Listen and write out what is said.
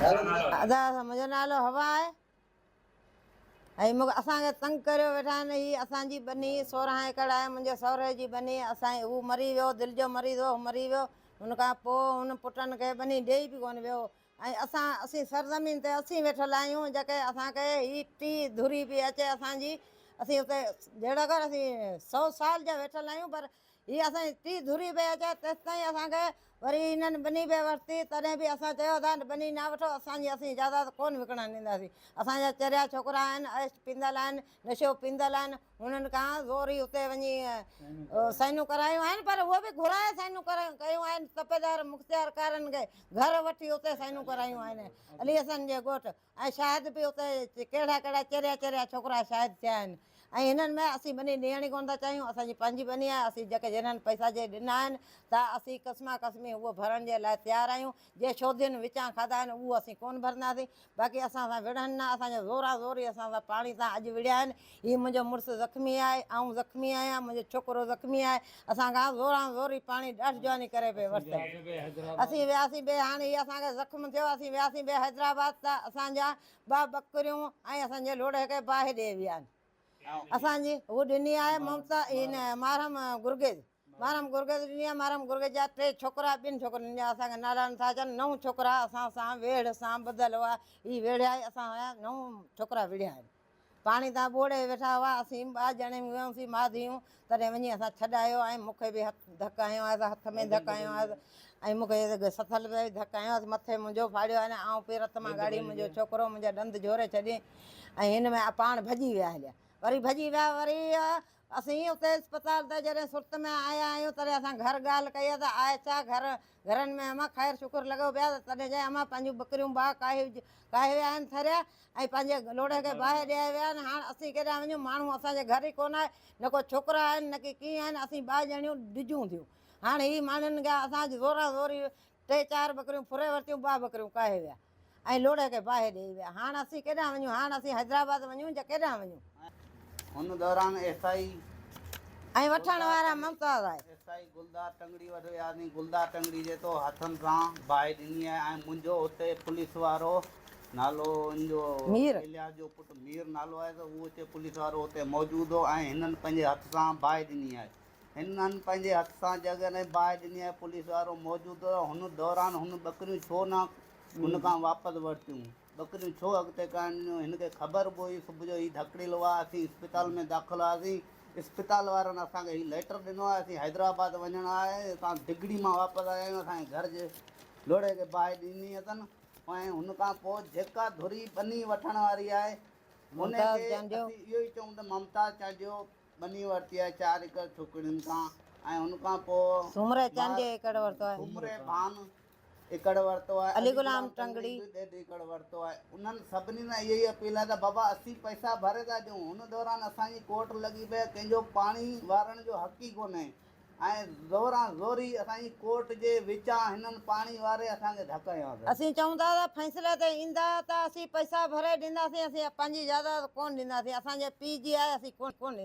दादा मुंहिंजो नालो हवा आहे ऐं मूंखे असांखे तंग करियो वेठा आहिनि। हीअ असांजी बनी 16 एकड़ आहे, मुंहिंजे सहुरे जी बनी। असांजी हू मरी वियो, दिलि जो मरीज़ हो, मरी वियो। हुन खां पोइ हुन पुटनि खे बनी ॾेई बि कोन वियो। ऐं असीं सरज़मीन ते असीं वेठल आहियूं जेके असांखे हीअ टी धुरी पई अचे असांजी। असीं हुते जहिड़ा कर असीं 100 साल जा वेठल आहियूं, पर हीअ असांजी टी धुरी पई अचे तेसिताईं असांखे वरी हिननि बनी पिया वरिती। तॾहिं बि असां चयो था बनी न वठो, असीं इजाज़त कोन विकिणणु ॾींदासीं। असांजा चरिया छोकिरा आहिनि, ऐश पींदल आहिनि, नशो पींदल आहिनि। हुननि खां ज़ोरी हुते वञी साइनूं करायूं आहिनि, पर उहे बि घुराए साइनूं कयूं आहिनि। तपेदार मुख़्तियार कारनि खे घर वठी उते साइनूं करायूं आहिनि अली हसन जे ॻोठु। ऐं शायदि बि उते कहिड़ा कहिड़ा चरिया छोकिरा शायदि थिया आहिनि। ऐं हिननि में असीं बनी ॾियणी कोन था चाहियूं। असांजी पंहिंजी बनी आहे। असीं जेके जिन्हनि पैसा जे ॾिना आहिनि त असीं क़स्मा क़स्मी उहो भरण जे लाइ तयारु आहियूं। जे शोधियुनि विचां खाधा आहिनि उहो असीं कोन भरंदासीं। बाक़ी असां सां विढ़नि न, असांजा ज़ोरा ज़ोरी असां सां पाणी तां अॼु विढ़िया आहिनि। हीअ मुंहिंजो मुड़ुसु ज़ख़्मी आहे, ऐं ज़ख़्मी आहियां, मुंहिंजो छोकिरो ज़ख़्मी आहे। असांखां ज़ोरा ज़ोरी पाणी ॾाढ जवानी करे पिए वरिते। असीं वियासीं ॿिए, हाणे हीअ असांखे ज़ख़्मु थियो, असीं वियासीं ॿिए हैदराबाद। त असांजा 2 ॿकरियूं ऐं असांजे लोड़े खे बाहि ॾे विया आहिनि। असांजी हू ॾिनी आहे ममता हिन मारम गुरगेज ॾिनी आहे। मारम गुरगेज जा 3 छोकिरा, 2 छोकिरनि जा असांखे नाला नथा अचनि। 9 छोकिरा असां सां वेड़ सां ॿधल हुआ। हीअ वेड़िया असां हुया 9 छोकिरा विड़िया आहिनि। पाणी तां ॿोड़े वेठा हुआ। असीं 2 ॼणे वियूंसीं माउ धीअरूं। तॾहिं वञी असां छॾायो ऐं मूंखे बि धकु हयो आहे, हथ में धकु हयो आहे ऐं मूंखे सथल में धकु हयोसि, मथे मुंहिंजो फाड़ियो आहे। ऐं पेर मां गाड़ी मुंहिंजो छोकिरो मुंहिंजा ॾंद जोड़े छॾियईं। ऐं हिन में पाण भॼी विया हलिया, वरी भॼी विया। वरी असीं उते अस्पताल ते जॾहिं सुर्त में आया आहियूं तॾहिं असां घर ॻाल्हि कई आहे त आहे छा घरनि में। अमा ख़ैरु शुकुरु लॻो पिया। तॾहिं चई अमा पंहिंजूं ॿकरियूं काहे विया आहिनि थरिया, ऐं पंहिंजे लोड़े खे बाहि ॾियाए विया आहिनि। हाणे असीं केॾांहुं वञूं, माण्हू असांजे घर ई कोन आहे, न को छोकिरा आहिनि न की कीअं आहिनि। असीं 2 ॼणियूं ॾिजूं थियूं। हाणे हीअ माण्हुनि खे असांजी ज़ोरा ज़ोरी 3-4 ॿकरियूं फुरे वरितियूं, 2 ॿकरियूं काहे विया ऐं लोड़े खे बाहि ॾेई विया। हाणे असीं केॾांहुं वञूं? हाणे असीं हैदराबाद वञूं या केॾांहुं वञूं? हुन दौरान एसआई ऐं वठण वारा मुमताज़ आहे। एसआई गुलदार टंगड़ी वटि वियासीं। गुलदार टंगड़ी जे तो हथनि सां बाहि ॾिनी आहे। ऐं मुंहिंजो हुते पुलिस वारो नालो हिनजो मीर इलियास जो पुटु मीर नालो आहे, त उहो हुते पुलिस वारो हुते मौजूदु हो। ऐं हिननि पंहिंजे हथ सां बाहि ॾिनी आहे। हिननि पंहिंजे हथ सां जॻह बाहि ॾिनी आहे, पुलिस वारो मौजूदु हो। हुन दौरान हुन ॿकरियूं छो न हुन खां वापसि वरितियूं? ॿकरियूं छो अॻिते करण ॾिनियूं? हिनखे ख़बर पई सुबुह जो हीउ धकड़ियल हुआ। असीं इस्पताल में दाख़िल हुआसीं। इस्पताल वारनि असांखे हीउ लेटर ॾिनो आहे, असीं हैदराबाद वञणु आहे। असां दिगड़ी मां वापसि आया आहियूं। असांजे घर जे लोड़े खे बाहि ॾिनी अथनि। ऐं हुन खां पोइ जेका धुरी बनी वठण वारी आहे हुनखे इहो ई चऊं त मुमताज़ चांडियो बनी वरिती आहे 4 एकड़ छोकिरियुनि खां। ऐं हुन खां पोइ सुमरे चांडियो एकड़ वरितो आहे, सुमरे भान एकड़ वरितो आहे, अली गुलाम टंगड़ी 1.5 एकड़ वरितो आहे। उन्हनि सभिनी सां इहा ई अपील आहे त बाबा असीं पैसा भरे था ॾियूं। हुन दौरान असांजी कोर्ट लॻी पई, कंहिंजो पाणी वारण जो हक़ ई कोन्हे। ऐं ज़ोरा ज़ोरी असांजी कोर्ट जे विचां हिननि पाणी वारे असांखे धकु हयो। असीं चऊं था त फ़ैसिले ते ईंदा त असीं पैसा भरे ॾींदासीं। असीं पंहिंजी जाइदाद कोन ॾींदासीं। असांजे पीउ जी आहे, असीं कोन ॾींदासीं।